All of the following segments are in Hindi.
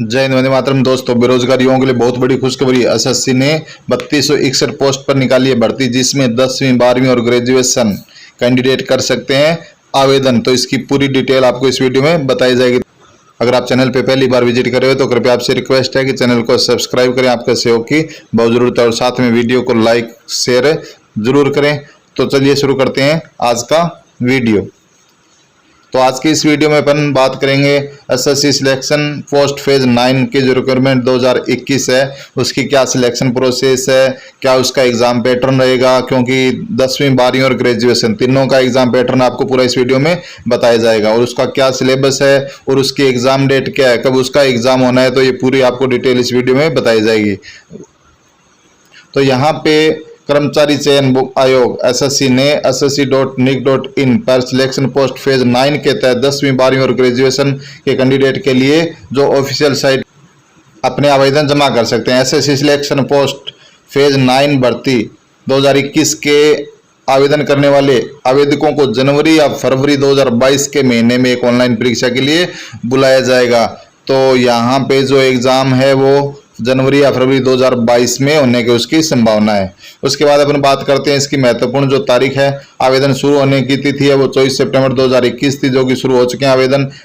जय हिंद, वंदे मातरम। दोस्तों, बेरोजगार युवाओं के लिए बहुत बड़ी खुशखबरी। एसएससी ने 3261 पोस्ट पर निकाली है भर्ती, जिसमें 10वीं 12वीं और ग्रेजुएशन कैंडिडेट कर सकते हैं आवेदन। तो इसकी पूरी डिटेल आपको इस वीडियो में बताई जाएगी। अगर आप चैनल पे पहली बार विजिट कर रहे हो तो कृपया आपसे रिक्वेस्ट है कि चैनल को सब्सक्राइब करें। आपका सहयोग की बहुत जरूरत है और साथ में वीडियो को लाइक शेयर जरूर करें। तो चलिए शुरू करते हैं आज का वीडियो। तो आज की इस वीडियो में अपन बात करेंगे एसएससी सिलेक्शन पोस्ट फेज 9 के जो रिक्वायरमेंट 2021 है उसकी क्या सिलेक्शन प्रोसेस है, क्या उसका एग्जाम पैटर्न रहेगा, क्योंकि 10वीं 12वीं और ग्रेजुएशन तीनों का एग्जाम पैटर्न आपको पूरा इस वीडियो में बताया जाएगा और उसका क्या सिलेबस है और उसकी एग्जाम डेट क्या है, कब उसका एग्जाम होना है। तो ये पूरी आपको डिटेल इस वीडियो में बताई जाएगी। तो यहाँ पे कर्मचारी चयन आयोग एसएससी ने ssc.nic.in पर सिलेक्शन पोस्ट फेज 9 के तहत 10वीं 12वीं और ग्रेजुएशन के कैंडिडेट के लिए जो ऑफिशियल साइट अपने आवेदन जमा कर सकते हैं। एसएससी सिलेक्शन पोस्ट फेज 9 भर्ती 2021 के आवेदन करने वाले आवेदकों को जनवरी या फरवरी 2022 के महीने में एक ऑनलाइन परीक्षा के लिए बुलाया जाएगा। तो यहाँ पे जो एग्ज़ाम है वो जनवरी या फरवरी 2022 में होने की उसकी संभावना है। उसके बाद अपन बात करते हैं इसकी महत्वपूर्ण जो तारीख है। आवेदन शुरू होने की तिथि है वो 24 सितंबर 2021 थी, जो कि शुरू हो चुके हैं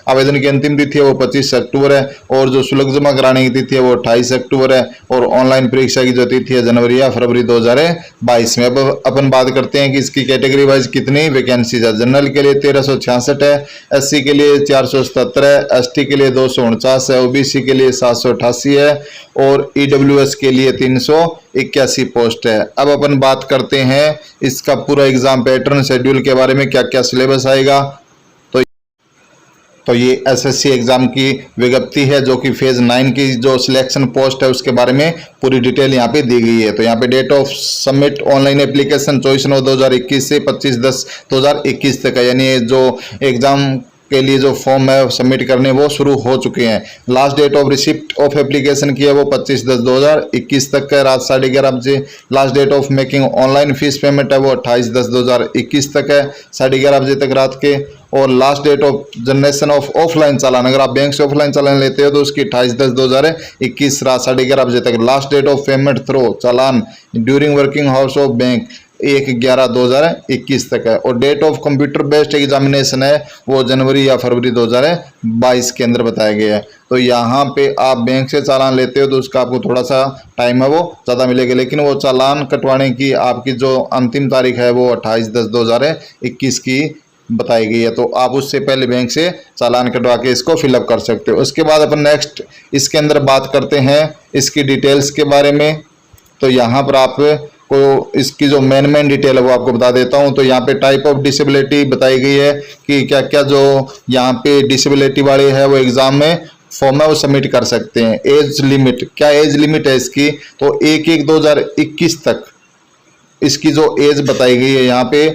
आवेदन की अंतिम तिथि है वो 25 अक्टूबर है और जो शुल्क जमा कराने की तिथि है वो 28 अक्टूबर है और ऑनलाइन परीक्षा की जो तिथि है जनवरी या फरवरी 2022 में। अब अपन बात करते हैं कि इसकी कैटेगरी वाइज कितनी वैकेंसीज है। जनरल के लिए 1366 है, एससी के लिए 477 है, एसटी के लिए 249 है, ओबीसी के लिए 788 है और ईडब्ल्यूएस के लिए 381 पोस्ट है। अब अपन बात करते हैं इसका पूरा एग्जाम पैटर्न शेड्यूल के बारे में, क्या क्या सिलेबस आएगा। तो ये एसएससी एग्जाम की विज्ञप्ति है जो कि फेज 9 की जो सिलेक्शन पोस्ट है उसके बारे में पूरी डिटेल यहाँ पे दी गई है। तो यहाँ पे date of submit online application 24/9/2021 से 25/10/2021 तक है, यानी जो एग्जाम के लिए जो फॉर्म है सबमिट करने वो शुरू हो चुके हैं। Last date of receipt of application की है वो 25/10/2021 तक है, रात 11:30 बजे। Last date of making online fees payment है वो 28/10/2021 तक है, 11:30 बजे तक रात के। और last date of generation of offline challan, अगर आप बैंक से ऑफलाइन चालान लेते हो तो उसकी 28/10/2021 रात 11:30 बजे तक। Last date of payment through challan during working hours of bank 1/11/2021 तक है और date of computer based examination है वो जनवरी या फरवरी 2022 के अंदर बताया गया है। तो यहाँ पे आप बैंक से चालान लेते हो तो उसका आपको थोड़ा सा टाइम है वो ज़्यादा मिलेगा, लेकिन वो चालान कटवाने की आपकी जो अंतिम तारीख है वो 28/10/2021 की बताई गई है। तो आप उससे पहले बैंक से चालान कटवा के इसको फिलअप कर सकते हो। उसके बाद अपन नेक्स्ट इसके अंदर बात करते हैं इसकी डिटेल्स के बारे में। तो यहाँ पर आप को इसकी जो मेन डिटेल है वो आपको बता देता हूँ। तो यहाँ पे टाइप ऑफ डिसेबिलिटी बताई गई है कि क्या क्या जो यहाँ पे डिसेबिलिटी वाले है वो एग्जाम में फॉर्म है वो सबमिट कर सकते हैं। एज लिमिट, क्या एज लिमिट है इसकी, तो 1/1/2021 तक इसकी जो एज बताई गई है। यहाँ पे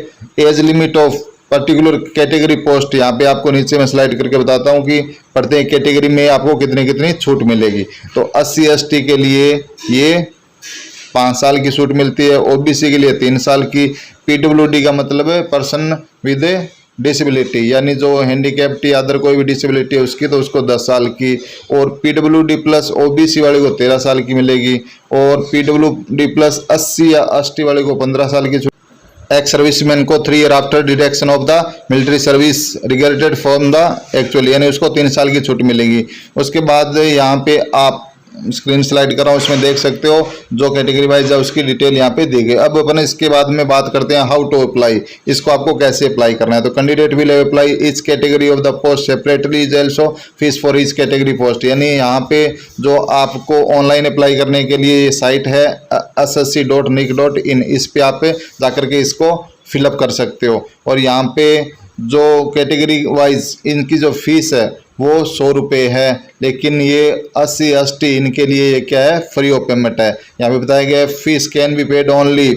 age limit of particular category post, यहाँ पे आपको नीचे में स्लाइड करके बताता हूँ कि प्रत्येक कैटेगरी में आपको कितनी कितनी छूट मिलेगी। तो 80 ST के लिए ये 5 साल की छूट मिलती है, ओबीसी के लिए 3 साल की, पीडब्ल्यूडी का मतलब है पर्सन विद डिसेबिलिटी, यानी जो हैंडीकैप्ड या अदर कोई भी डिसेबिलिटी है उसकी, तो उसको 10 साल की, और पीडब्ल्यूडी प्लस ओबीसी वाले को 13 साल की मिलेगी और पीडब्ल्यूडी प्लस 80 या ST वाले को 15 साल की छूट। एक्स सर्विसमैन को 3 year after deduction of the military service regarded from the actual, यानी उसको 3 साल की छूट मिलेगी। उसके बाद यहाँ पे आप स्क्रीन स्लाइड कर रहा हूँ, इसमें देख सकते हो जो कैटेगरी वाइज है उसकी डिटेल यहाँ पे दी गई। अब अपन इसके बाद में बात करते हैं हाउ टू अप्लाई, इसको आपको कैसे अप्लाई करना है। तो candidate will apply each category of the post separately is also fees for each category post, यानी यहाँ पे जो आपको ऑनलाइन अप्लाई करने के लिए ये साइट है ssc.nic.in, इस पे आप जाकर के इसको फिलअप कर सकते हो। और यहाँ पे जो कैटेगरी वाइज इनकी जो फीस है वो 100 रुपये है, लेकिन ये 80 ST इनके लिए ये क्या है, फ्री ऑफ पेमेंट है। यहाँ पे बताया गया है fees can be paid only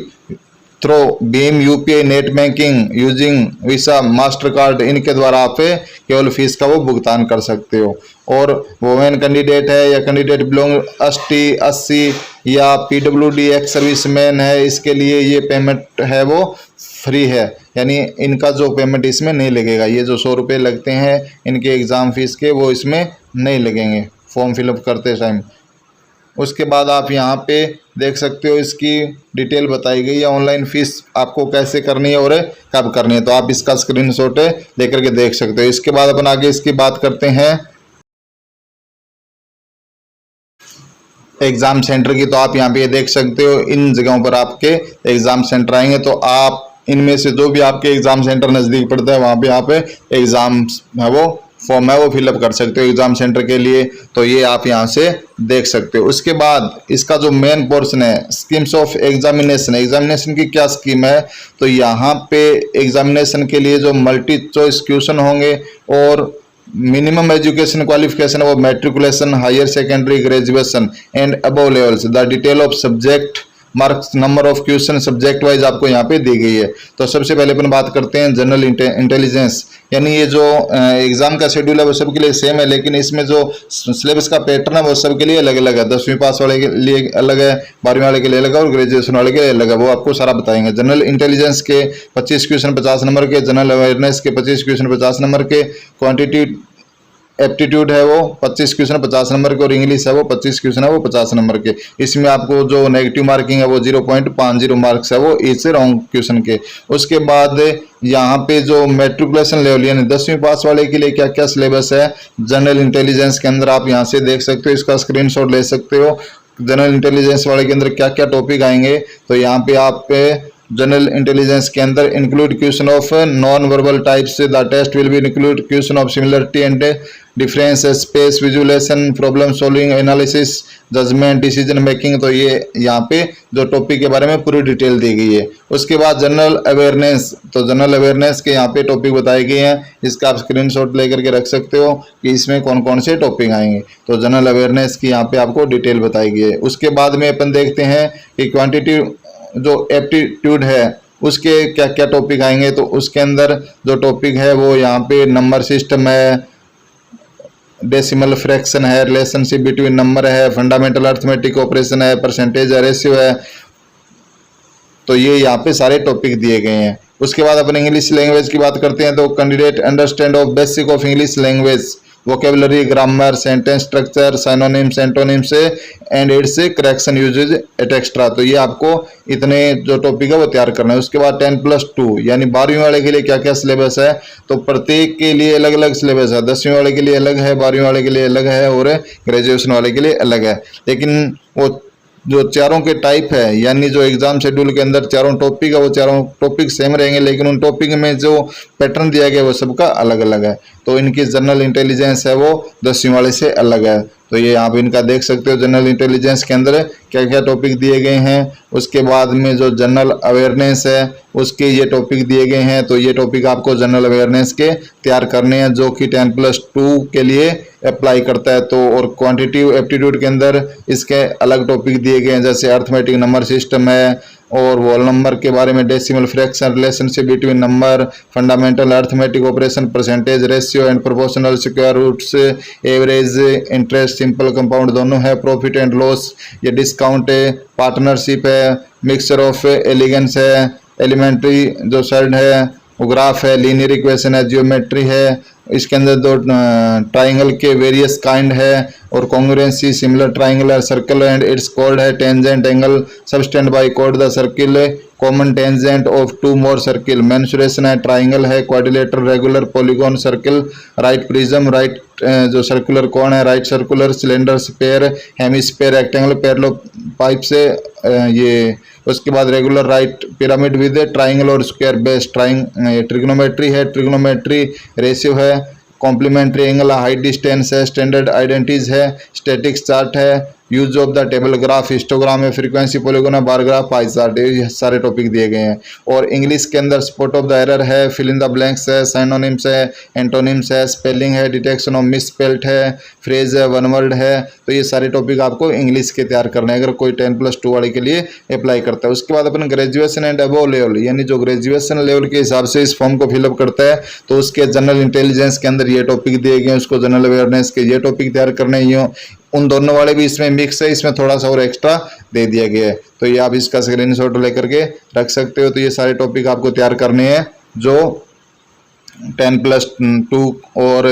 through भीम UPI net banking using Visa Mastercard, इनके द्वारा आप केवल फीस का वो भुगतान कर सकते हो। और वोमेन कैंडिडेट है या कैंडिडेट बिलोंग ST 80 या PWD एक्स सर्विसमैन है, इसके लिए ये पेमेंट है वो फ्री है, यानी इनका जो पेमेंट इसमें नहीं लगेगा। ये जो 100 रुपये लगते हैं इनके एग्ज़ाम फीस के वो इसमें नहीं लगेंगे, फॉर्म फिलअप करते टाइम। उसके बाद आप यहाँ पे देख सकते हो इसकी डिटेल बताई गई है, ऑनलाइन फीस आपको कैसे करनी है और कब करनी है, तो आप इसका स्क्रीनशॉट लेकर के देख सकते हो। इसके बाद अपन आगे इसकी बात करते हैं एग्ज़ाम सेंटर की। तो आप यहाँ पे ये देख सकते हो इन जगहों पर आपके एग्ज़ाम सेंटर आएंगे, तो आप इनमें से जो भी आपके एग्ज़ाम सेंटर नज़दीक पड़ता है वहाँ पे आप एग्ज़ाम है वो फॉर्म है वो फिलअप कर सकते हो एग्ज़ाम सेंटर के लिए। तो ये आप यहाँ से देख सकते हो। उसके बाद इसका जो मेन पोर्शन है स्कीम्स ऑफ एग्जामिनेशन, एग्जामिनेशन की क्या स्कीम है, तो यहाँ पे एग्जामिनेशन के लिए जो मल्टी चॉइस क्वेश्चन होंगे और मिनिमम एजुकेशन क्वालिफिकेशन वो matriculation, higher secondary, graduation and above levels, the detail of subject, marks, number of question subject wise आपको यहाँ पे दी गई है। तो सबसे पहले अपन बात करते हैं जनरल इंटेलिजेंस, यानी ये जो एग्जाम का शेड्यूल है वो सबके लिए सेम है, लेकिन इसमें जो सिलेबस का पैटर्न है वो सबके लिए अलग अलग है। 10वीं पास वाले के लिए अलग है, 12वीं वाले के लिए अलग है और ग्रेजुएशन वाले के लिए अलग है, वो आपको सारा बताएंगे। जनरल इंटेलिजेंस के 25 क्वेश्चन 50 नंबर के, जनरल अवेयरनेस के 25 क्वेश्चन 50 नंबर के, क्वांटिटी एप्टीट्यूड है वो 25 क्वेश्चन 50 नंबर के और इंग्लिश है वो 25 क्वेश्चन है वो 50 नंबर के। इसमें आपको जो नेगेटिव मार्किंग है वो 0.50 मार्क्स है वो ईच रॉन्ग क्वेश्चन के। उसके बाद यहाँ पे जो मैट्रिकुलेशन लेवल यानी 10वीं पास वाले के लिए क्या क्या सिलेबस है जनरल इंटेलिजेंस के अंदर आप यहाँ से देख सकते हो, इसका स्क्रीनशॉट ले सकते हो। जनरल इंटेलिजेंस वाले के अंदर क्या क्या टॉपिक आएंगे, तो यहाँ पे आप जनरल इंटेलिजेंस के अंदर include question of non verbal types, the test will be include question of similarity and difference, space, visualisation, problem solving, analysis, judgement, decision making. तो ये यहाँ पे जो टॉपिक के बारे में पूरी डिटेल दी गई है। उसके बाद जनरल अवेयरनेस, तो जनरल अवेयरनेस के यहाँ पे टॉपिक बताए गए हैं, इसका आप स्क्रीनशॉट लेकर के रख सकते हो कि इसमें कौन कौन से टॉपिक आएंगे। तो जनरल अवेयरनेस की यहाँ पे आपको डिटेल बताई गई है। उसके बाद में अपन देखते हैं कि क्वान्टिटी जो एप्टीट्यूड है उसके क्या क्या टॉपिक आएंगे, तो उसके अंदर जो टॉपिक है वो यहाँ पे नंबर सिस्टम है, डेसिमल फ्रैक्शन है, रिलेशनशिप बिटवीन नंबर है, फंडामेंटल अर्थमेटिक ऑपरेशन है, परसेंटेज रेशियो है। तो ये यहाँ पे सारे टॉपिक दिए गए हैं। उसके बाद अपन इंग्लिश लैंग्वेज की बात करते हैं, तो candidate understand of basic of English language, vocabulary, grammar, sentence structure, synonyms, antonyms and its correction usages etcetera. तो ये आपको इतने जो टॉपिक है वो तैयार करना है। उसके बाद 10+2 यानी 12वीं वाले के लिए क्या क्या सिलेबस है, तो प्रत्येक के लिए अलग अलग सिलेबस है। 10वीं वाले के लिए अलग है, 12वीं वाले के लिए अलग है और ग्रेजुएशन वाले के लिए अलग है। लेकिन वो जो चारों के टाइप है यानी जो एग्जाम शेड्यूल के अंदर चारों टॉपिक है वो चारों टॉपिक सेम रहेंगे, लेकिन उन टॉपिक में जो पैटर्न दिया गया वो सबका अलग अलग है। तो इनकी जनरल इंटेलिजेंस है वो 10वीं वाले से अलग है। तो ये आप इनका देख सकते हो जनरल इंटेलिजेंस के अंदर क्या क्या टॉपिक दिए गए हैं। उसके बाद में जो जनरल अवेयरनेस है उसके ये टॉपिक दिए गए हैं, तो ये टॉपिक आपको जनरल अवेयरनेस के तैयार करने हैं जो कि 10+2 के लिए अप्लाई करता है। तो और क्वांटिटिव एप्टीट्यूड के अंदर इसके अलग टॉपिक दिए गए हैं, जैसे अर्थमेटिक नंबर सिस्टम है और वॉल नंबर के बारे में, decimal fraction, relationship between number, fundamental arithmetic operation, percentage ratio and proportional, square roots, average, interest, simple compound दोनों है, प्रॉफिट एंड लॉस, ये डिस्काउंट है, पार्टनरशिप है, मिक्सचर ऑफ एलिगेंस है, एलिमेंट्री जो सर्ड है, ग्राफ है, लीनियर इक्वेशन है, जियोमेट्री है। इसके अंदर दो ट्राइंगल के वेरियस काइंड है और congruency, similar triangular circle and it's called है, tangent angle subtended by chord the circle, common tangent of 2 more circle, mensuration है, ट्राइंगल है, quadrilateral, regular, polygon, circle, right prism, right जो सर्कुलर कौन है, right circular, cylinder, sphere, hemisphere, rectangle, parallelepiped से ये। उसके बाद regular right pyramid with triangle और स्क्वायर बेस, ट्रिग्नोमेट्री है, ट्रिग्नोमेट्री रेशियो है, कॉम्प्लीमेंट्री एंगल, हाइट डिस्टेंस है, स्टैंडर्ड आइडेंटिटीज है, स्टैटिक्स चार्ट है, use of the table graph, histogram है, फ्रीक्वेंसी पॉलीगॉन है, बार ग्राफ, पाई चार्ट, ये सारे टॉपिक दिए गए हैं। और इंग्लिश के अंदर स्पॉट ऑफ द एरर है, फिल इन द ब्लैंक्स है, साइनोनिम्स है, एंटोनिम्स है, स्पेलिंग है, डिटेक्शन ऑफ मिस स्पेल्ड है, फ्रेज है, वन वर्ड है। तो ये सारे टॉपिक आपको इंग्लिश के तैयार करने हैं अगर कोई 10+2 वाले के लिए अप्लाई करता है। उसके बाद अपन ग्रेजुएशन एंड अबव लेवल यानी जो ग्रेजुएशन लेवल के हिसाब से इस फॉर्म को फिलअप करता है, तो उसके जनरल इंटेलिजेंस के अंदर ये टॉपिक दिए गए हैं, उसको जनरल अवेयरनेस के ये टॉपिक तैयार करने ही उन दोनों वाले भी इसमें मिक्स है, इसमें थोड़ा सा और एक्स्ट्रा दे दिया गया है। तो ये आप इसका स्क्रीनशॉट लेकर के रख सकते हो। तो ये सारे टॉपिक आपको तैयार करने हैं जो 10+2 और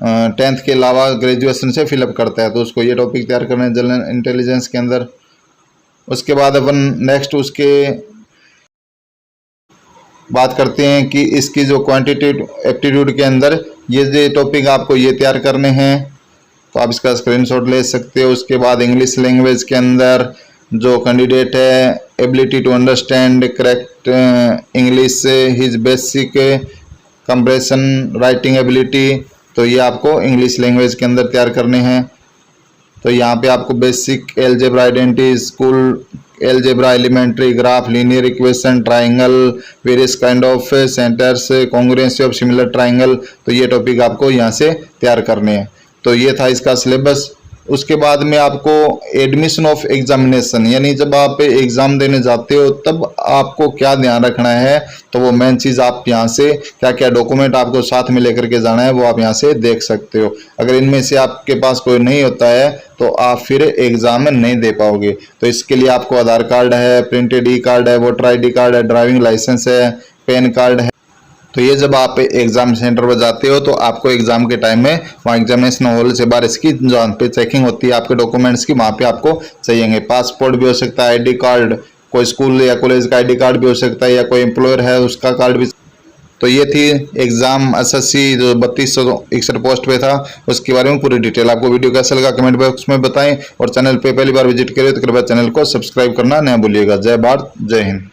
10th के अलावा ग्रेजुएशन से फिलअप करता है, तो उसको ये टॉपिक तैयार करना है जनरल इंटेलिजेंस के अंदर। उसके बाद अपन नेक्स्ट उसके बात करते हैं कि इसकी जो क्वांटिटेटिव एप्टीट्यूड के अंदर ये टॉपिक आपको ये तैयार करने हैं, तो आप इसका स्क्रीनशॉट ले सकते हो। उसके बाद इंग्लिश लैंग्वेज के अंदर जो कैंडिडेट है ability to understand correct English, his basic comprehension writing ability, तो ये आपको इंग्लिश लैंग्वेज के अंदर तैयार करने हैं। तो यहाँ पे आपको basic algebra identity, school algebra, elementary, graph, linear equation, triangle, various kind of centres, congruency of similar triangle, तो ये टॉपिक आपको यहाँ से तैयार करने हैं। तो ये था इसका सिलेबस। उसके बाद में आपको एडमिशन ऑफ एग्जामिनेशन, यानी जब आप एग्ज़ाम देने जाते हो तब आपको क्या ध्यान रखना है, तो वो मेन चीज़ आप यहाँ से क्या क्या डॉक्यूमेंट आपको साथ में लेकर के जाना है वो आप यहाँ से देख सकते हो। अगर इनमें से आपके पास कोई नहीं होता है तो आप फिर एग्ज़ाम में नहीं दे पाओगे। तो इसके लिए आपको आधार कार्ड है, प्रिंटेड ई कार्ड है, वोटर ID कार्ड है, ड्राइविंग लाइसेंस है, पैन कार्ड है। तो ये जब आप एग्ज़ाम सेंटर पर जाते हो तो आपको एग्ज़ाम के टाइम में वहाँ एग्जामिनेशन हॉल से बाहर इसकी जहाँ पे चेकिंग होती है आपके डॉक्यूमेंट्स की, वहाँ पे आपको चाहिए। पासपोर्ट भी हो सकता है, ID कार्ड, कोई स्कूल या कॉलेज का ID कार्ड भी हो सकता है, या कोई एम्प्लॉयर है उसका कार्ड भी। तो ये थी एग्ज़ाम SSC जो 3261 पोस्ट पे था, उसके बारे में पूरी डिटेल। आपको वीडियो कैसा लगा कमेंट बॉक्स में बताएं, और चैनल पे पहली बार विजिट करें तो कृपया चैनल को सब्सक्राइब करना न भूलिएगा। जय भारत, जय हिंद।